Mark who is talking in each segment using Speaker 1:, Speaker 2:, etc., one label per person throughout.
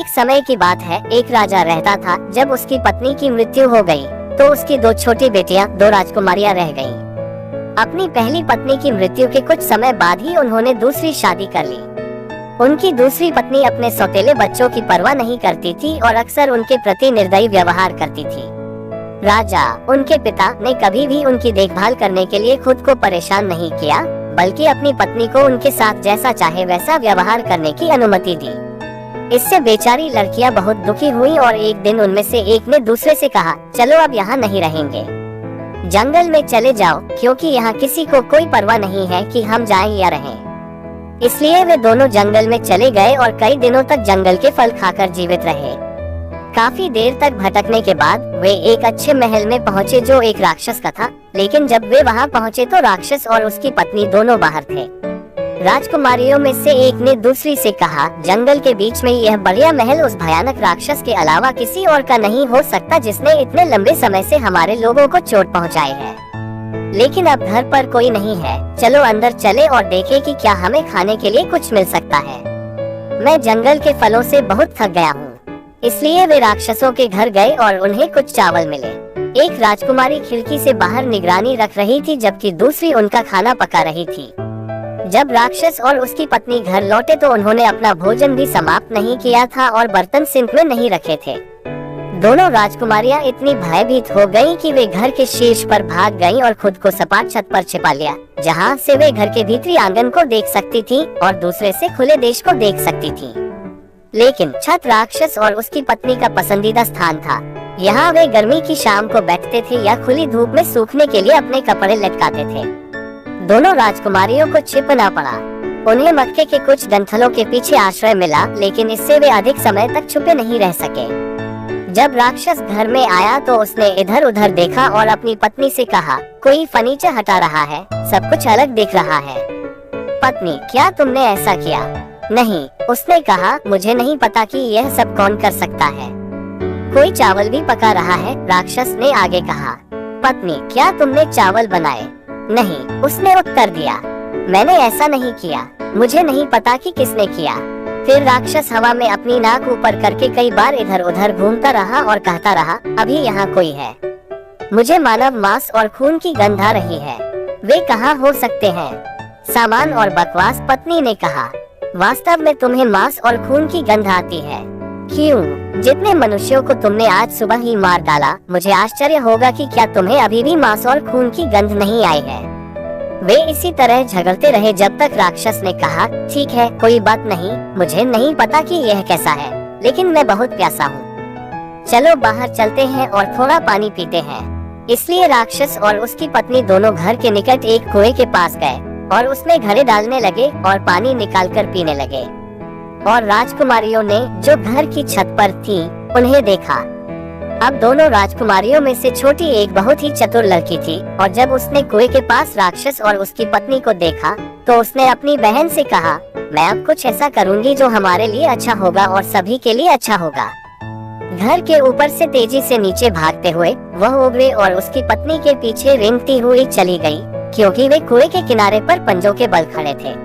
Speaker 1: एक समय की बात है, एक राजा रहता था। जब उसकी पत्नी की मृत्यु हो गई तो उसकी दो छोटी बेटियां, दो राजकुमारियां रह गईं। अपनी पहली पत्नी की मृत्यु के कुछ समय बाद ही उन्होंने दूसरी शादी कर ली। उनकी दूसरी पत्नी अपने सौतेले बच्चों की परवाह नहीं करती थी और अक्सर उनके प्रति निर्दयी व्यवहार करती थी। राजा, उनके पिता, ने कभी भी उनकी देखभाल करने के लिए खुद को परेशान नहीं किया, बल्कि अपनी पत्नी को उनके साथ जैसा चाहे वैसा व्यवहार करने की अनुमति दी। इससे बेचारी लड़कियां बहुत दुखी हुई और एक दिन उनमें से एक ने दूसरे से कहा, चलो अब यहाँ नहीं रहेंगे, जंगल में चले जाओ, क्योंकि यहाँ किसी को कोई परवाह नहीं है कि हम जाएं या रहें। इसलिए वे दोनों जंगल में चले गए और कई दिनों तक जंगल के फल खाकर जीवित रहे। काफी देर तक भटकने के बाद वे एक अच्छे महल में पहुँचे जो एक राक्षस का था, लेकिन जब वे वहाँ पहुँचे तो राक्षस और उसकी पत्नी दोनों बाहर थे। राजकुमारियों में से एक ने दूसरी से कहा, जंगल के बीच में यह बढ़िया महल उस भयानक राक्षस के अलावा किसी और का नहीं हो सकता जिसने इतने लंबे समय से हमारे लोगों को चोट पहुंचाई है। लेकिन अब घर पर कोई नहीं है, चलो अंदर चले और देखें कि क्या हमें खाने के लिए कुछ मिल सकता है। मैं जंगल के फलों से बहुत थक गया हूँ। इसलिए वे राक्षसों के घर गए और उन्हें कुछ चावल मिले। एक राजकुमारी खिड़की से बाहर निगरानी रख रही थी, जबकि दूसरी उनका खाना पका रही थी। जब राक्षस और उसकी पत्नी घर लौटे तो उन्होंने अपना भोजन भी समाप्त नहीं किया था और बर्तन सिंक में नहीं रखे थे। दोनों राजकुमारियां इतनी भयभीत हो गईं कि वे घर के शीर्ष पर भाग गईं और खुद को सपाट छत पर छिपा लिया, जहां से वे घर के भीतरी आंगन को देख सकती थीं और दूसरे से खुले देश को देख सकती थीं। लेकिन छत राक्षस और उसकी पत्नी का पसंदीदा स्थान था। यहाँ वे गर्मी की शाम को बैठते थे या खुली धूप में सूखने के लिए अपने कपड़े लटकाते थे। दोनों राजकुमारियों को छिपना पड़ा। उन्हें मक्के के कुछ डंठलों के पीछे आश्रय मिला, लेकिन इससे वे अधिक समय तक छुपे नहीं रह सके। जब राक्षस घर में आया तो उसने इधर उधर देखा और अपनी पत्नी से कहा, कोई फर्नीचर हटा रहा है, सब कुछ अलग दिख रहा है। पत्नी, क्या तुमने ऐसा किया? नहीं, उसने कहा, मुझे नहीं पता कि यह सब कौन कर सकता है। कोई चावल भी पका रहा है, राक्षस ने आगे कहा। पत्नी, क्या तुमने चावल बनाए? नहीं, उसने उत्तर दिया, मैंने ऐसा नहीं किया, मुझे नहीं पता कि किसने किया। फिर राक्षस हवा में अपनी नाक ऊपर करके कई बार इधर उधर घूमता रहा और कहता रहा, अभी यहाँ कोई है, मुझे मानव मांस और खून की गंध आ रही है। वे कहाँ हो सकते हैं? सामान और बकवास, पत्नी ने कहा, वास्तव में तुम्हें मांस और खून की गंध आती है। क्यों? जितने मनुष्यों को तुमने आज सुबह ही मार डाला, मुझे आश्चर्य होगा कि क्या तुम्हें अभी भी मांस और खून की गंध नहीं आई है। वे इसी तरह झगड़ते रहे जब तक राक्षस ने कहा, ठीक है, कोई बात नहीं, मुझे नहीं पता कि यह कैसा है, लेकिन मैं बहुत प्यासा हूँ, चलो बाहर चलते हैं और थोड़ा पानी पीते हैं। इसलिए राक्षस और उसकी पत्नी दोनों घर के निकट एक कुएं के पास गए और उसमें घड़े डालने लगे और पानी निकालकर पीने लगे। और राजकुमारियों ने, जो घर की छत पर थीं, उन्हें देखा। अब दोनों राजकुमारियों में से छोटी एक बहुत ही चतुर लड़की थी, और जब उसने कुएं के पास राक्षस और उसकी पत्नी को देखा तो उसने अपनी बहन से कहा, मैं अब कुछ ऐसा करूंगी जो हमारे लिए अच्छा होगा और सभी के लिए अच्छा होगा। घर के ऊपर से तेजी से नीचे भागते हुए वह ओगरे और उसकी पत्नी के पीछे रेंगती हुई चली गई, क्योंकि वे कुएं के किनारे पर पंजों के बल खड़े थे।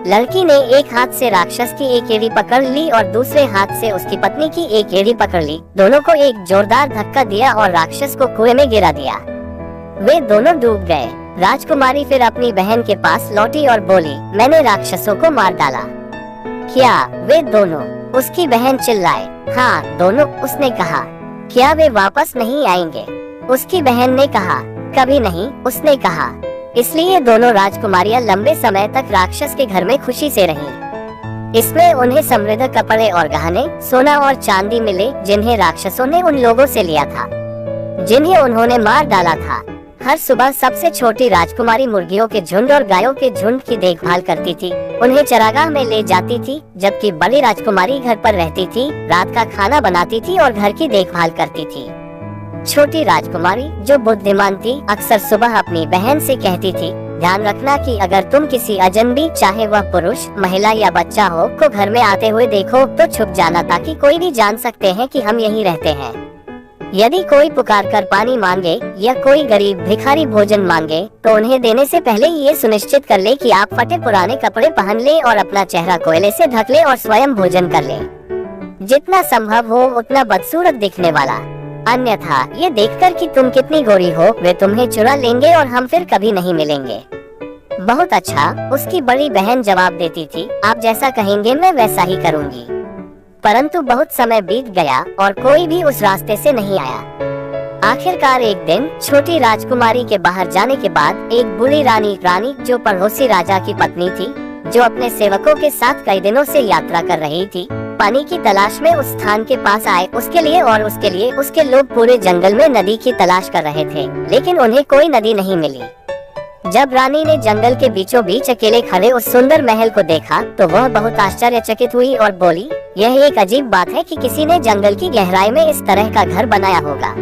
Speaker 1: लड़की ने एक हाथ से राक्षस की एक एड़ी पकड़ ली और दूसरे हाथ से उसकी पत्नी की एक एड़ी पकड़ ली। दोनों को एक जोरदार धक्का दिया और राक्षस को कुएं में गिरा दिया। वे दोनों डूब गए। राजकुमारी फिर अपनी बहन के पास लौटी और बोली, मैंने राक्षसों को मार डाला। क्या? वे दोनों? उसकी बहन चिल्लाए। हाँ, दोनों, उसने कहा। क्या वे वापस नहीं आएंगे? उसकी बहन ने कहा। कभी नहीं, उसने कहा। इसलिए दोनों राजकुमारियां लंबे समय तक राक्षस के घर में खुशी से रहीं। इसमें उन्हें समृद्ध कपड़े और गहने, सोना और चांदी मिले, जिन्हें राक्षसों ने उन लोगों से लिया था जिन्हें उन्होंने मार डाला था। हर सुबह सबसे छोटी राजकुमारी मुर्गियों के झुंड और गायों के झुंड की देखभाल करती थी, उन्हें चरागाह में ले जाती थी, जबकि बड़ी राजकुमारी घर पर रहती थी, रात का खाना बनाती थी और घर की देखभाल करती थी। छोटी राजकुमारी, जो बुद्धिमान थी, अक्सर सुबह अपनी बहन से कहती थी, ध्यान रखना कि अगर तुम किसी अजनबी, चाहे वह पुरुष, महिला या बच्चा हो, को घर में आते हुए देखो तो छुप जाना, ताकि कोई भी जान सकते हैं कि हम यहीं रहते हैं। यदि कोई पुकार कर पानी मांगे या कोई गरीब भिखारी भोजन मांगे तो उन्हें देने से पहले ये सुनिश्चित कर ले कि आप फटे पुराने कपड़े पहन ले और अपना चेहरा कोयले से ढक ले और स्वयं भोजन कर ले। जितना संभव हो उतना बदसूरत दिखने वाला, अन्यथा ये देखकर कि तुम कितनी गोरी हो वे तुम्हें चुरा लेंगे और हम फिर कभी नहीं मिलेंगे। बहुत अच्छा, उसकी बड़ी बहन जवाब देती थी, आप जैसा कहेंगे मैं वैसा ही करूँगी। परंतु बहुत समय बीत गया और कोई भी उस रास्ते से नहीं आया। आखिरकार एक दिन छोटी राजकुमारी के बाहर जाने के बाद एक बूढ़ी रानी जो पड़ोसी राजा की पत्नी थी, जो अपने सेवकों के साथ कई दिनों से यात्रा कर रही थी, पानी की तलाश में उस स्थान के पास आए। उसके लिए और उसके लिए उसके लोग पूरे जंगल में नदी की तलाश कर रहे थे, लेकिन उन्हें कोई नदी नहीं मिली। जब रानी ने जंगल के बीचों बीच अकेले खड़े उस सुंदर महल को देखा तो वह बहुत आश्चर्यचकित हुई और बोली, यह एक अजीब बात है कि किसी ने जंगल की गहराई में इस तरह का घर बनाया होगा।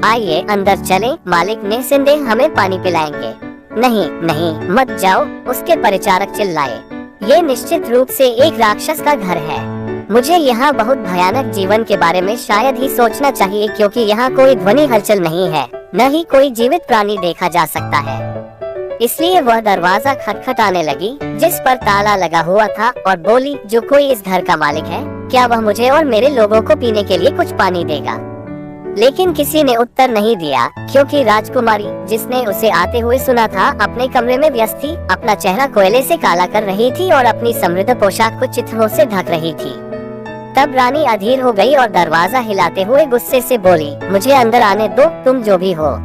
Speaker 1: आइए अंदर चलें, मालिक निस्संदेह हमें पानी पिलाएंगे। नहीं नहीं मत जाओ, उसके परिचारक चिल्लाए, ये निश्चित रूप से एक राक्षस का घर है। मुझे यहाँ बहुत भयानक जीवन के बारे में शायद ही सोचना चाहिए, क्योंकि यहाँ कोई ध्वनि हलचल नहीं है, न ही कोई जीवित प्राणी देखा जा सकता है। इसलिए वह दरवाजा खटखटाने लगी जिस पर ताला लगा हुआ था और बोली, जो कोई इस घर का मालिक है, क्या वह मुझे और मेरे लोगों को पीने के लिए कुछ पानी देगा? लेकिन किसी ने उत्तर नहीं दिया, क्योंकि राजकुमारी, जिसने उसे आते हुए सुना था, अपने कमरे में व्यस्त थी, अपना चेहरा कोयले से काला कर रही थी और अपनी समृद्ध पोशाक को चित्रों से ढक रही थी। तब रानी अधीर हो गई और दरवाजा हिलाते हुए गुस्से से बोली, मुझे अंदर आने दो, तुम जो भी हो।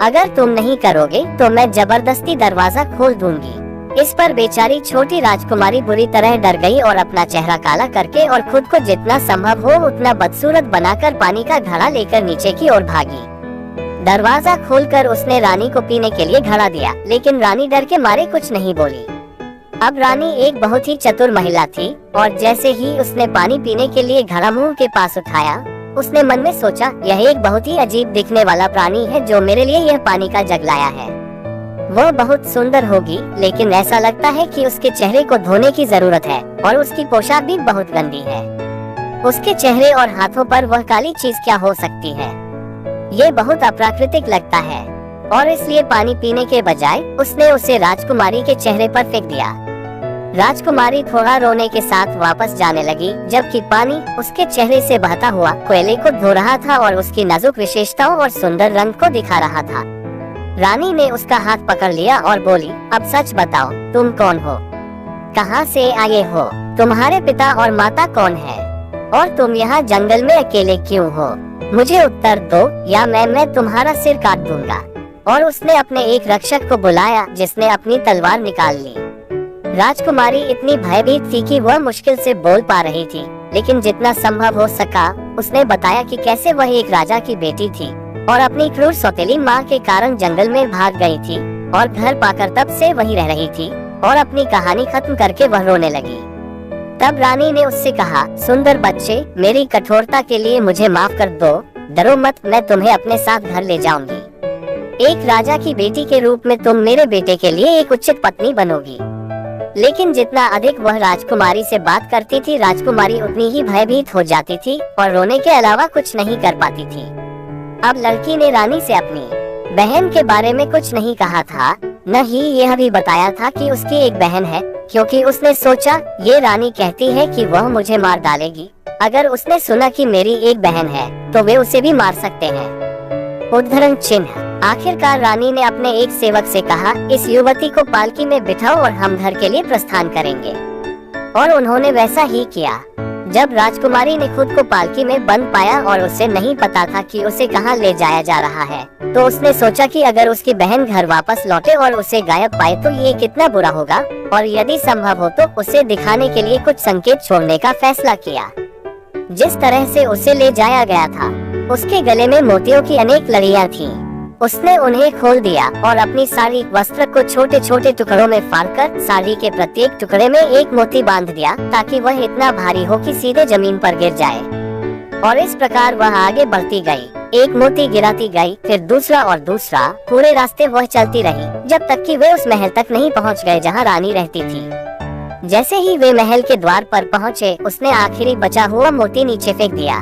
Speaker 1: अगर तुम नहीं करोगे तो मैं जबरदस्ती दरवाजा खोल दूंगी। इस पर बेचारी छोटी राजकुमारी बुरी तरह डर गई और अपना चेहरा काला करके और खुद को जितना संभव हो उतना बदसूरत बनाकर पानी का घड़ा लेकर नीचे की ओर भागी। दरवाजा खोलकर उसने रानी को पीने के लिए घड़ा दिया, लेकिन रानी डर के मारे कुछ नहीं बोली। अब रानी एक बहुत ही चतुर महिला थी और जैसे ही उसने पानी पीने के लिए घड़ा मुंह के पास उठाया, उसने मन में सोचा, यह एक बहुत ही अजीब दिखने वाला प्राणी है जो मेरे लिए यह पानी का जग लाया है। वह बहुत सुंदर होगी, लेकिन ऐसा लगता है कि उसके चेहरे को धोने की जरूरत है और उसकी पोशाक भी बहुत गंदी है। उसके चेहरे और हाथों पर वह काली चीज क्या हो सकती है? ये बहुत अप्राकृतिक लगता है और इसलिए पानी पीने के बजाय उसने उसे राजकुमारी के चेहरे पर फेंक दिया। राजकुमारी थोड़ा रोने के साथ वापस जाने लगी, जबकि पानी उसके चेहरे से बहता हुआ कोयले को धो रहा था और उसकी नाजुक विशेषताओं और सुंदर रंग को दिखा रहा था। रानी ने उसका हाथ पकड़ लिया और बोली, अब सच बताओ, तुम कौन हो? कहाँ से आए हो? तुम्हारे पिता और माता कौन है? और तुम यहाँ जंगल में अकेले क्यों हो? मुझे उत्तर दो या मैं तुम्हारा सिर काट दूंगा। और उसने अपने एक रक्षक को बुलाया जिसने अपनी तलवार निकाल ली। राजकुमारी इतनी भयभीत थी कि वह मुश्किल से बोल पा रही थी, लेकिन जितना संभव हो सका उसने बताया कि कैसे वह एक राजा की बेटी थी और अपनी क्रूर सौतेली माँ के कारण जंगल में भाग गई थी और घर पाकर तब से वहीं रह रही थी। और अपनी कहानी खत्म करके वह रोने लगी। तब रानी ने उससे कहा, सुंदर बच्चे, मेरी कठोरता के लिए मुझे माफ कर दो, डरो मत, मैं तुम्हें अपने साथ घर ले जाऊंगी। एक राजा की बेटी के रूप में तुम मेरे बेटे के लिए एक उचित पत्नी बनोगी। लेकिन जितना अधिक वह राजकुमारी से बात करती थी, राजकुमारी उतनी ही भयभीत हो जाती थी और रोने के अलावा कुछ नहीं कर पाती थी। अब लड़की ने रानी से अपनी बहन के बारे में कुछ नहीं कहा था, न ही यह भी बताया था कि उसकी एक बहन है, क्योंकि उसने सोचा ये रानी कहती है कि वह मुझे मार डालेगी। अगर उसने सुना कि मेरी एक बहन है तो वे उसे भी मार सकते हैं। उद्धरण चिन्ह। आखिरकार रानी ने अपने एक सेवक से कहा, इस युवती को पालकी में बिठाओ और हम घर के लिए प्रस्थान करेंगे। और उन्होंने वैसा ही किया। जब राजकुमारी ने खुद को पालकी में बंद पाया और उसे नहीं पता था कि उसे कहाँ ले जाया जा रहा है, तो उसने सोचा कि अगर उसकी बहन घर वापस लौटे और उसे गायब पाए तो ये कितना बुरा होगा, और यदि संभव हो तो उसे दिखाने के लिए कुछ संकेत छोड़ने का फैसला किया। जिस तरह से उसे ले जाया गया था, उसके गले में मोतियों की अनेक लड़ियां थीं। उसने उन्हें खोल दिया और अपनी साड़ी वस्त्र को छोटे छोटे टुकड़ों में फाड़कर साड़ी के प्रत्येक टुकड़े में एक मोती बांध दिया, ताकि वह इतना भारी हो कि सीधे जमीन पर गिर जाए। और इस प्रकार वह आगे बढ़ती गई, एक मोती गिराती गई, फिर दूसरा और दूसरा। पूरे रास्ते वह चलती रही जब तक कि वे उस महल तक नहीं पहुंच गए जहां रानी रहती थी। जैसे ही वे महल के द्वार पर पहुंचे, उसने आखिरी बचा हुआ मोती नीचे फेंक दिया।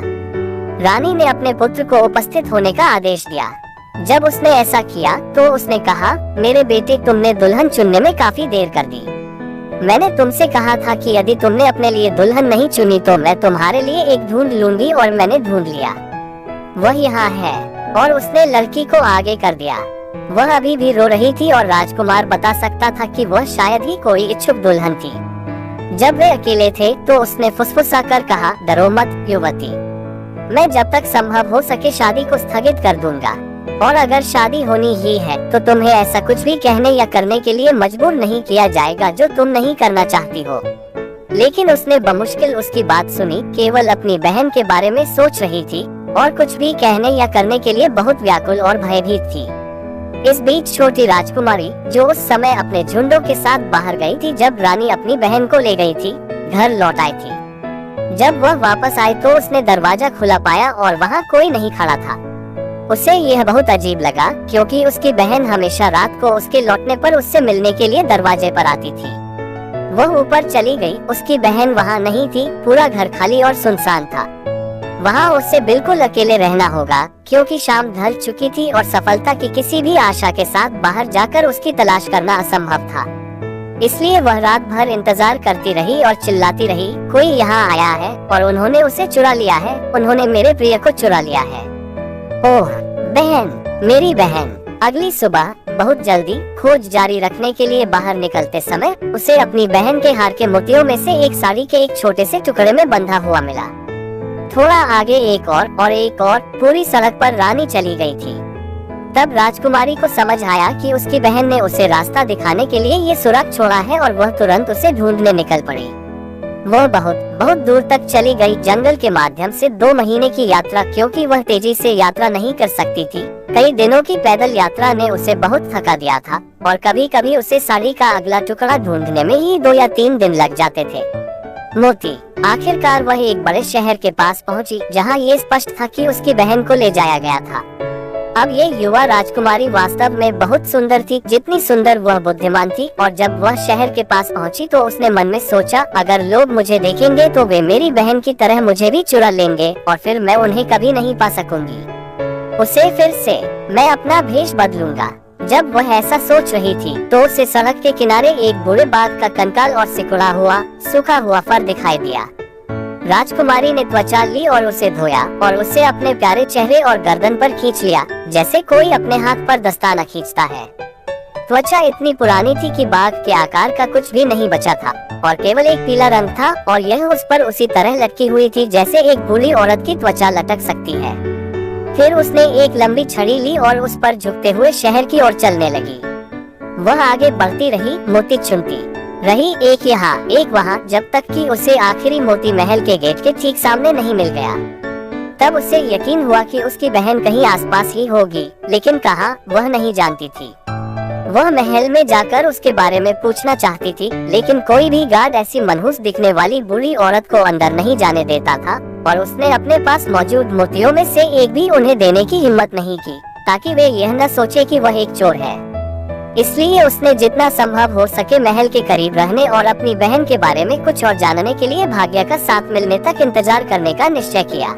Speaker 1: रानी ने अपने पुत्र को उपस्थित होने का आदेश दिया। जब उसने ऐसा किया तो उसने कहा, मेरे बेटे, तुमने दुल्हन चुनने में काफी देर कर दी। मैंने तुमसे कहा था कि यदि तुमने अपने लिए दुल्हन नहीं चुनी तो मैं तुम्हारे लिए एक ढूंढ लूंगी, और मैंने ढूंढ लिया। वह यहाँ है। और उसने लड़की को आगे कर दिया। वह अभी भी रो रही थी और राजकुमार बता सकता था कि वह शायद ही कोई इच्छुक दुल्हन थी। जब वे अकेले थे तो उसने फुसफुसा कर कहा, डरो मत युवती, मैं जब तक संभव हो सके शादी को स्थगित कर दूंगा, और अगर शादी होनी ही है तो तुम्हें ऐसा कुछ भी कहने या करने के लिए मजबूर नहीं किया जाएगा जो तुम नहीं करना चाहती हो। लेकिन उसने बमुश्किल उसकी बात सुनी, केवल अपनी बहन के बारे में सोच रही थी और कुछ भी कहने या करने के लिए बहुत व्याकुल और भयभीत थी। इस बीच छोटी राजकुमारी, जो उस समय अपने झुंडों के साथ बाहर गई थी जब रानी अपनी बहन को ले गई थी, घर लौट आई थी। जब वह वापस आई तो उसने दरवाजा खुला पाया और वहाँ कोई नहीं खड़ा था। उसे यह बहुत अजीब लगा, क्योंकि उसकी बहन हमेशा रात को उसके लौटने पर उससे मिलने के लिए दरवाजे पर आती थी। वह ऊपर चली गई, उसकी बहन वहाँ नहीं थी, पूरा घर खाली और सुनसान था। वहाँ उसे बिल्कुल अकेले रहना होगा, क्योंकि शाम ढल चुकी थी और सफलता की किसी भी आशा के साथ बाहर जाकर उसकी तलाश करना असंभव था। इसलिए वह रात भर इंतजार करती रही और चिल्लाती रही, कोई यहाँ आया है और उन्होंने उसे चुरा लिया है, उन्होंने मेरे प्रिय को चुरा लिया है। ओह बहन, मेरी बहन। अगली सुबह बहुत जल्दी खोज जारी रखने के लिए बाहर निकलते समय उसे अपनी बहन के हार के मोतियों में से एक साड़ी के एक छोटे से टुकड़े में बंधा हुआ मिला। थोड़ा आगे एक और एक और, पूरी सड़क पर रानी चली गई थी। तब राजकुमारी को समझ आया कि उसकी बहन ने उसे रास्ता दिखाने के लिए ये सुराग छोड़ा है और वह तुरंत उसे ढूंढने निकल पड़ी। वह बहुत बहुत दूर तक चली गई, जंगल के माध्यम से 2 महीने की यात्रा, क्योंकि वह तेजी से यात्रा नहीं कर सकती थी। कई दिनों की पैदल यात्रा ने उसे बहुत थका दिया था और कभी कभी उसे साड़ी का अगला टुकड़ा ढूंढने में ही 2 या 3 दिन लग जाते थे। मोती। आखिरकार वह एक बड़े शहर के पास पहुंची, जहां ये स्पष्ट था कि उसकी बहन को ले जाया गया था। अब ये युवा राजकुमारी वास्तव में बहुत सुंदर थी, जितनी सुंदर वह बुद्धिमान थी। और जब वह शहर के पास पहुंची तो उसने मन में सोचा, अगर लोग मुझे देखेंगे तो वे मेरी बहन की तरह मुझे भी चुरा लेंगे और फिर मैं उन्हें कभी नहीं पा सकूंगी। उसे फिर से मैं अपना भेष बदलूंगा। जब वह ऐसा सोच रही थी तो उसे सड़क के किनारे एक बूढ़े बाघ का कंकाल और सिकुड़ा हुआ सूखा हुआ फर दिखाई दिया। राजकुमारी ने त्वचा ली और उसे धोया और उसे अपने प्यारे चेहरे और गर्दन पर खींच लिया, जैसे कोई अपने हाथ पर दस्ताना खींचता है। त्वचा इतनी पुरानी थी कि बाघ के आकार का कुछ भी नहीं बचा था और केवल एक पीला रंग था, और यह उस पर उसी तरह लटकी हुई थी जैसे एक बूढ़ी औरत की त्वचा लटक सकती है। फिर उसने एक लंबी छड़ी ली और उस पर झुकते हुए शहर की ओर चलने लगी। वह आगे बढ़ती रही, मोती चुनती रही, एक यहाँ एक वहाँ, जब तक कि उसे आखिरी मोती महल के गेट के ठीक सामने नहीं मिल गया। तब उसे यकीन हुआ कि उसकी बहन कहीं आसपास ही होगी, लेकिन कहाँ वह नहीं जानती थी। वह महल में जाकर उसके बारे में पूछना चाहती थी, लेकिन कोई भी गार्ड ऐसी मनहूस दिखने वाली बूढ़ी औरत को अंदर नहीं जाने देता था, और उसने अपने पास मौजूद मोतियों में से एक भी उन्हें देने की हिम्मत नहीं की, ताकि वे यह न सोचे कि वह एक चोर है। इसलिए उसने जितना संभव हो सके महल के करीब रहने और अपनी बहन के बारे में कुछ और जानने के लिए भाग्य का साथ मिलने तक इंतजार करने का निश्चय किया।